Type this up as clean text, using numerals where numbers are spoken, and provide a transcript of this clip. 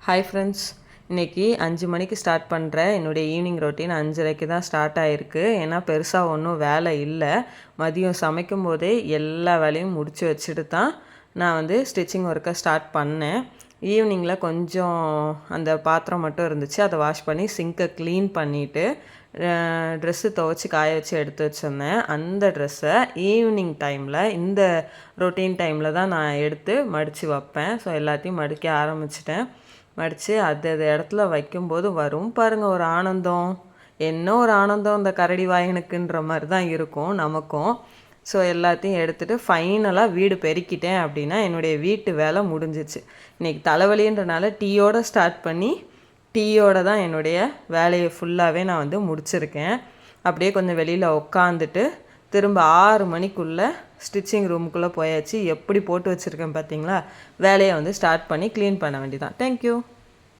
Hi friends, இன்றைக்கி 5 மணிக்கு start பண்ணுறேன். என்னுடைய ஈவினிங் ரொட்டீன் 5:30க்கு தான் ஸ்டார்ட் ஆகிருக்கு. ஏன்னா பெருசாக ஒன்றும் வேலை இல்லை. மதியம் சமைக்கும் போதே எல்லா வேலையும் முடித்து வச்சுட்டு தான் நான் ஸ்டிச்சிங் ஒர்க்கை ஸ்டார்ட் பண்ணேன். ஈவினிங்கில் கொஞ்சம் அந்த பாத்திரம் மட்டும் இருந்துச்சு, அதை வாஷ் பண்ணி சிங்கை க்ளீன் பண்ணிவிட்டு ட்ரெஸ்ஸு துவைச்சி காய வச்சு எடுத்து வச்சுருந்தேன். அந்த ட்ரெஸ்ஸை ஈவினிங் டைமில் இந்த ரொட்டீன் டைமில் தான் நான் எடுத்து மடித்து வைப்பேன். ஸோ எல்லாத்தையும் மடிக்க ஆரம்பிச்சிட்டேன். மடித்து அது இடத்துல வைக்கும்போது வரும் பாருங்கள் ஒரு ஆனந்தம். என்ன ஒரு ஆனந்தம் இந்த கரடி வாயனுக்குன்ற மாதிரி தான் இருக்கும் நமக்கும். ஸோ எல்லாத்தையும் எடுத்துகிட்டு ஃபைனலாக வீடு பெருக்கிட்டேன் அப்படின்னா என்னுடைய வீட்டு வேலை முடிஞ்சிச்சு. இன்றைக்கி தலைவலின்றனால டீயோடு ஸ்டார்ட் பண்ணி டீயோடு தான் என்னுடைய வேலையை ஃபுல்லாகவே நான் முடிச்சிருக்கேன். அப்படியே கொஞ்சம் வெளியில் உட்காந்துட்டு திரும்ப 6 மணிக்குள்ளே ஸ்டிச்சிங் ரூமுக்குள்ளே போயாச்சு. எப்படி போட்டு வச்சுருக்கேன் பார்த்தீங்களா? வேலையை ஸ்டார்ட் பண்ணி க்ளீன் பண்ண வேண்டியதான். தேங்க்யூ.